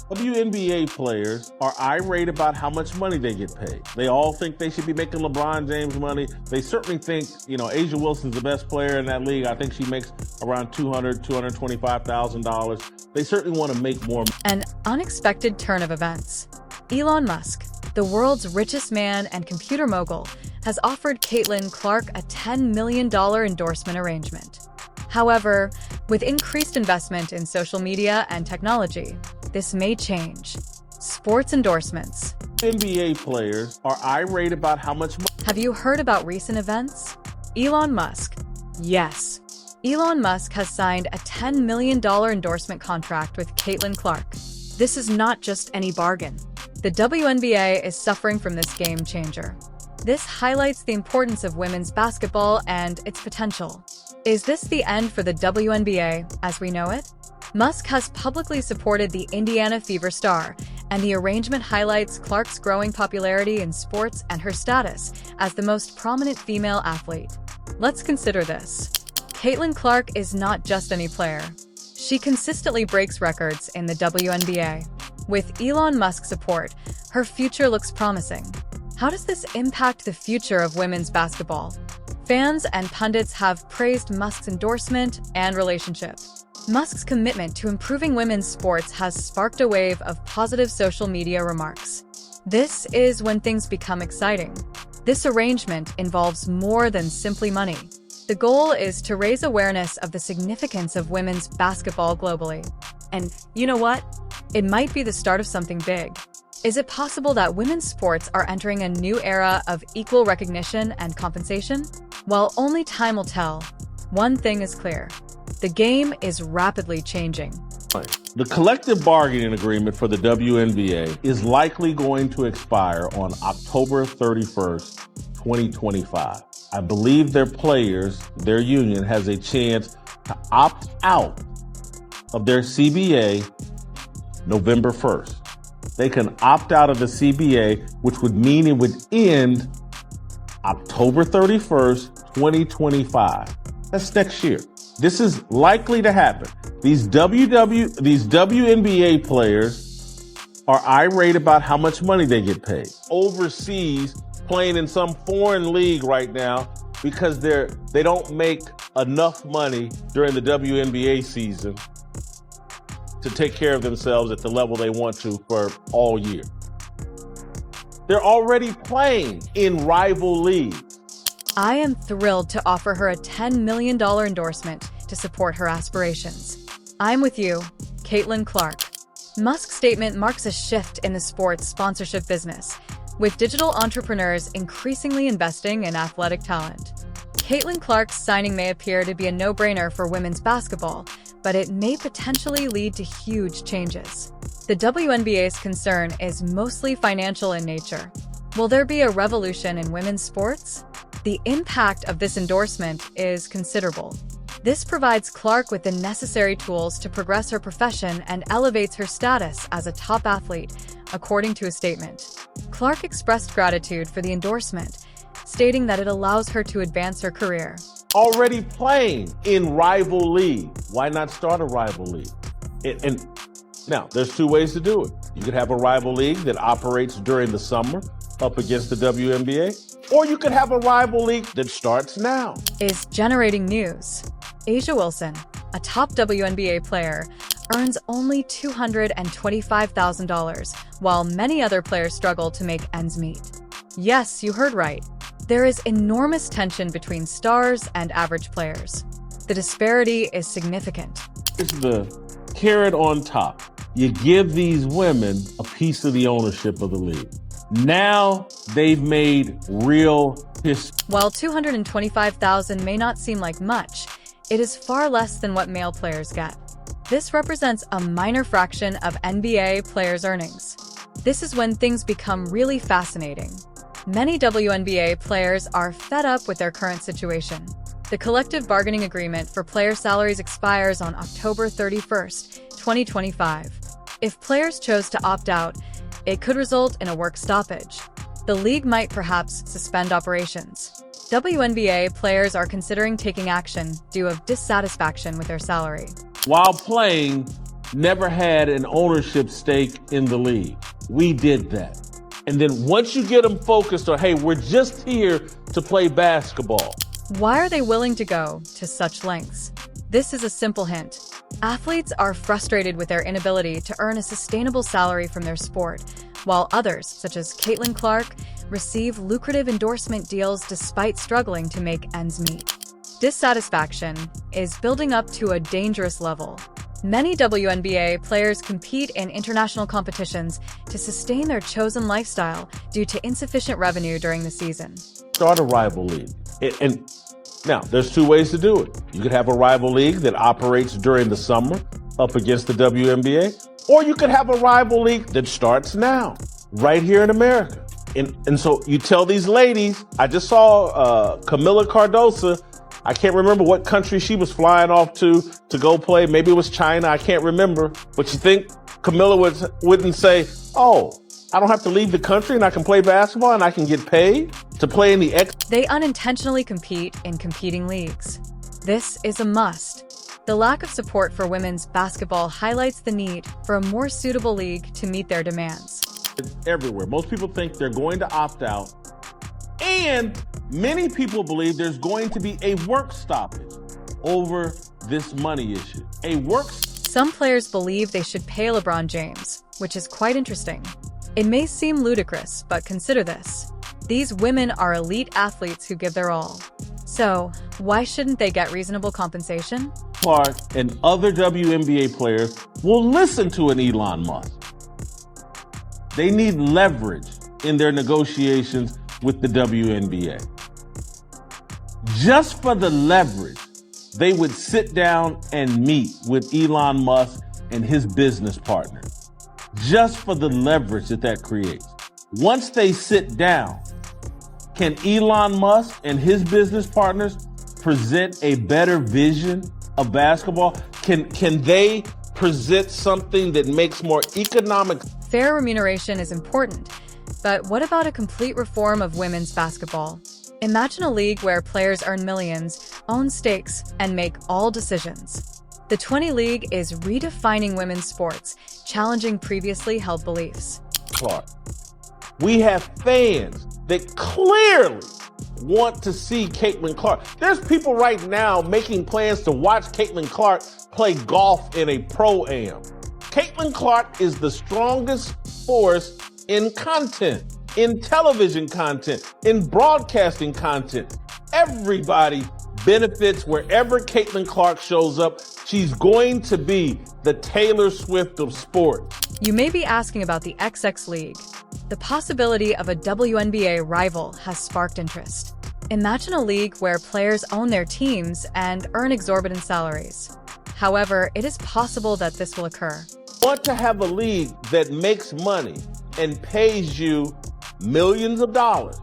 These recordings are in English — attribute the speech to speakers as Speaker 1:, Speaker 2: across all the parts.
Speaker 1: WNBA players are irate about how much money they get paid. They all think they should be making LeBron James money. They certainly think, Asia Wilson's the best player in that league. I think she makes around $225,000. They certainly want to make more.
Speaker 2: An unexpected turn of events. Elon Musk, the world's richest man and computer mogul, has offered Caitlin Clark a $10 million endorsement arrangement. However, with increased investment in social media and technology, this may change. Sports endorsements.
Speaker 1: NBA players are irate about how much money.
Speaker 2: Have you heard about recent events? Elon Musk. Yes. Elon Musk has signed a $10 million endorsement contract with Caitlin Clark. This is not just any bargain. The WNBA is suffering from this game changer. This highlights the importance of women's basketball and its potential. Is this the end for the WNBA as we know it? Musk has publicly supported the Indiana Fever star, and the arrangement highlights Clark's growing popularity in sports and her status as the most prominent female athlete. Let's consider this. Caitlin Clark is not just any player. She consistently breaks records in the WNBA. With Elon Musk's support, her future looks promising. How does this impact the future of women's basketball? Fans and pundits have praised Musk's endorsement and relationship. Musk's commitment to improving women's sports has sparked a wave of positive social media remarks. This is when things become exciting. This arrangement involves more than simply money. The goal is to raise awareness of the significance of women's basketball globally. And you know what? It might be the start of something big. Is it possible that women's sports are entering a new era of equal recognition and compensation? While only time will tell, one thing is clear. The game is rapidly changing.
Speaker 1: The collective bargaining agreement for the WNBA is likely going to expire on October 31st, 2025. I believe their players, their union, has a chance to opt out of their CBA November 1st. They can opt out of the CBA, which would mean it would end October 31st, 2025. That's next year. This is likely to happen. These WNBA players are irate about how much money they get paid. Overseas, playing in some foreign league right now because they don't make enough money during the WNBA season to take care of themselves at the level they want to for all year. They're already playing in rival leagues.
Speaker 2: I am thrilled to offer her a $10 million endorsement to support her aspirations. I'm with you, Caitlin Clark. Musk's statement marks a shift in the sports sponsorship business, with digital entrepreneurs increasingly investing in athletic talent. Caitlin Clark's signing may appear to be a no-brainer for women's basketball, but it may potentially lead to huge changes. The WNBA's concern is mostly financial in nature. Will there be a revolution in women's sports? The impact of this endorsement is considerable. This provides Clark with the necessary tools to progress her profession and elevates her status as a top athlete, according to a statement. Clark expressed gratitude for the endorsement, stating that it allows her to advance her career.
Speaker 1: Already playing in rival league. Why not start a rival league? And now, there's two ways to do it. You could have a rival league that operates during the summer up against the WNBA, or you could have a rival league that starts now.
Speaker 2: Is generating news. Asia Wilson, a top WNBA player, earns only $225,000, while many other players struggle to make ends meet. Yes, you heard right. There is enormous tension between stars and average players. The disparity is significant.
Speaker 1: It's the carrot on top. You give these women a piece of the ownership of the league. Now they've made real history.
Speaker 2: While $225,000 may not seem like much, it is far less than what male players get. This represents a minor fraction of NBA players' earnings. This is when things become really fascinating. Many WNBA players are fed up with their current situation. The collective bargaining agreement for player salaries expires on October 31st, 2025. If players chose to opt out, it could result in a work stoppage. The league might perhaps suspend operations. WNBA players are considering taking action due to dissatisfaction with their salary.
Speaker 1: While playing never had an ownership stake in the league. We did that. And then once you get them focused on, hey, we're just here to play basketball.
Speaker 2: Why are they willing to go to such lengths? This is a simple hint. Athletes are frustrated with their inability to earn a sustainable salary from their sport, while others, such as Caitlin Clark, receive lucrative endorsement deals despite struggling to make ends meet. Dissatisfaction is building up to a dangerous level. Many WNBA players compete in international competitions to sustain their chosen lifestyle due to insufficient revenue during the season.
Speaker 1: Start a rival league. And now, there's two ways to do it. You could have a rival league that operates during the summer up against the WNBA, or you could have a rival league that starts now, right here in America. And so you tell these ladies, I just saw Camila Cardoso, I can't remember what country she was flying off to go play. Maybe it was China, I can't remember. But you think Camila wouldn't say, oh, I don't have to leave the country and I can play basketball and I can get paid to play in the
Speaker 2: They unintentionally compete in competing leagues. This is a must. The lack of support for women's basketball highlights the need for a more suitable league to meet their demands.
Speaker 1: It's everywhere. Most people think they're going to opt out. And many people believe there's going to be a work stoppage over this money issue.
Speaker 2: Some players believe they should pay LeBron James, which is quite interesting. It may seem ludicrous, but consider this. These women are elite athletes who give their all. So, why shouldn't they get reasonable compensation?
Speaker 1: Clark and other WNBA players will listen to an Elon Musk. They need leverage in their negotiations with the WNBA. Just for the leverage, they would sit down and meet with Elon Musk and his business partner. Just for the leverage that creates. Once they sit down, can Elon Musk and his business partners present a better vision of basketball? Can they present something that makes more economic?
Speaker 2: Fair remuneration is important, but what about a complete reform of women's basketball? Imagine a league where players earn millions, own stakes, and make all decisions. The 20 League is redefining women's sports, challenging previously held beliefs.
Speaker 1: Clark, we have fans that clearly want to see Caitlin Clark. There's people right now making plans to watch Caitlin Clark play golf in a pro-am. Caitlin Clark is the strongest force in content, in television content, in broadcasting content. Everybody benefits wherever Caitlin Clark shows up. She's going to be the Taylor Swift of sport.
Speaker 2: You may be asking about the XX League. The possibility of a WNBA rival has sparked interest. Imagine a league where players own their teams and earn exorbitant salaries. However, it is possible that this will occur.
Speaker 1: Want to have a league that makes money and pays you millions of dollars?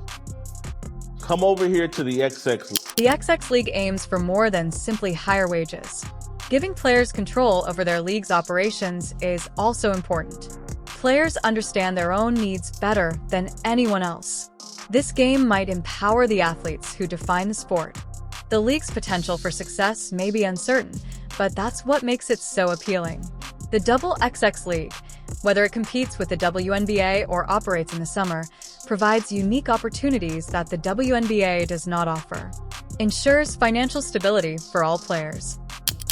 Speaker 1: Come over here to the XX League.
Speaker 2: The XX League aims for more than simply higher wages. Giving players control over their league's operations is also important. Players understand their own needs better than anyone else. This game might empower the athletes who define the sport. The league's potential for success may be uncertain, but that's what makes it so appealing. The Double XX League, whether it competes with the WNBA or operates in the summer, provides unique opportunities that the WNBA does not offer. Ensures financial stability for all players.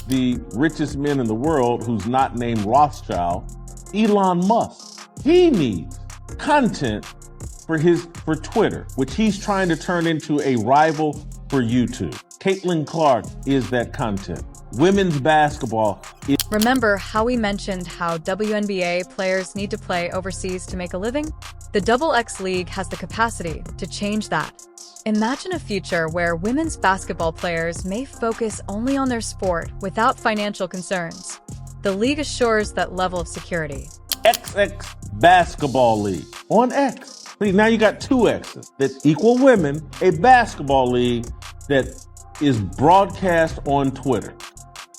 Speaker 1: The richest man in the world, who's not named Rothschild, Elon Musk. He needs content for Twitter, which he's trying to turn into a rival for YouTube. Caitlin Clark is that content. Women's basketball is...
Speaker 2: Remember how we mentioned how WNBA players need to play overseas to make a living? The Double X League has the capacity to change that. Imagine a future where women's basketball players may focus only on their sport without financial concerns. The league assures that level of security.
Speaker 1: XX Basketball League on X. Now you got two X's that equal women, a basketball league that is broadcast on Twitter.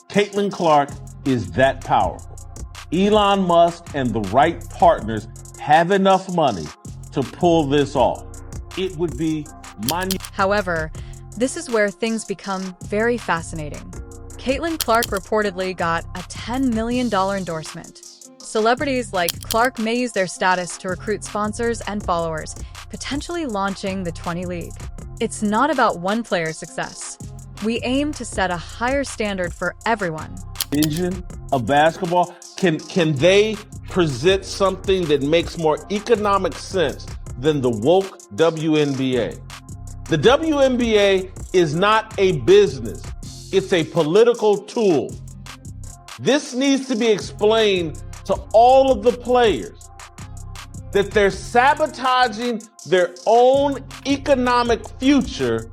Speaker 1: Caitlin Clark is that powerful. Elon Musk and the right partners have enough money to pull this off. It would be monumental.
Speaker 2: However, this is where things become very fascinating. Caitlin Clark reportedly got a $10 million endorsement. Celebrities like Clark may use their status to recruit sponsors and followers, potentially launching the 20 League. It's not about one player's success. We aim to set a higher standard for everyone.
Speaker 1: Engine of basketball, can they present something that makes more economic sense than the woke WNBA? The WNBA is not a business. It's a political tool. This needs to be explained to all of the players that they're sabotaging their own economic future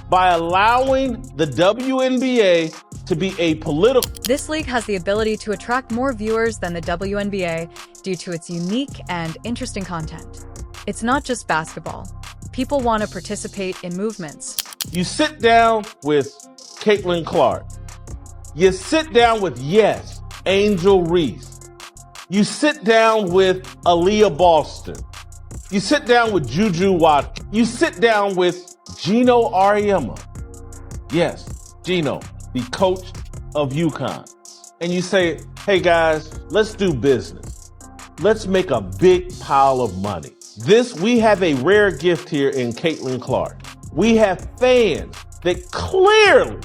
Speaker 1: by allowing the WNBA to be a political.
Speaker 2: This league has the ability to attract more viewers than the WNBA due to its unique and interesting content. It's not just basketball. People want to participate in movements.
Speaker 1: You sit down with Caitlin Clark. You sit down with, yes, Angel Reese. You sit down with Aaliyah Boston. You sit down with Juju Watkins. You sit down with Gino Auriemma. Yes, Gino, the coach of UConn. And you say, hey guys, let's do business. Let's make a big pile of money. We have a rare gift here in Caitlin Clark. We have fans that clearly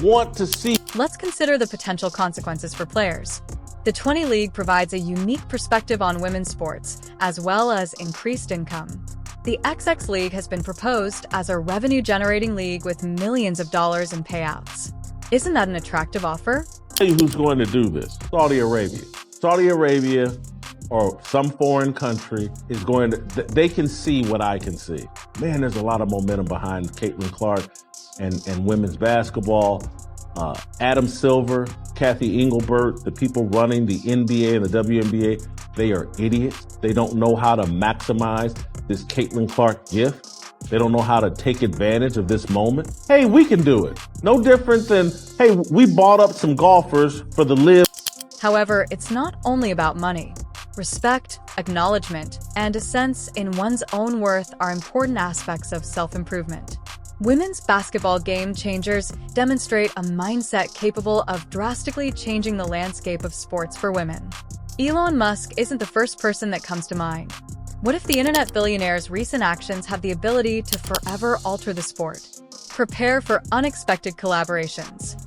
Speaker 1: want to see.
Speaker 2: Let's consider the potential consequences for players. The 20 League provides a unique perspective on women's sports, as well as increased income. The XX League has been proposed as a revenue-generating league with millions of dollars in payouts. Isn't that an attractive offer?
Speaker 1: I'll tell you who's going to do this. Saudi Arabia. Saudi Arabia or some foreign country is going to, they can see what I can see. Man, there's a lot of momentum behind Caitlin Clark and women's basketball. Adam Silver, Kathy Engelbert, the people running the NBA and the WNBA, they are idiots. They don't know how to maximize this Caitlin Clark gift. They don't know how to take advantage of this moment. Hey, we can do it. No different than, hey, we bought up some golfers for the live.
Speaker 2: However, it's not only about money. Respect, acknowledgement, and a sense in one's own worth are important aspects of self-improvement. Women's basketball game changers demonstrate a mindset capable of drastically changing the landscape of sports for women. Elon Musk isn't the first person that comes to mind. What if the internet billionaire's recent actions have the ability to forever alter the sport? Prepare for unexpected collaborations.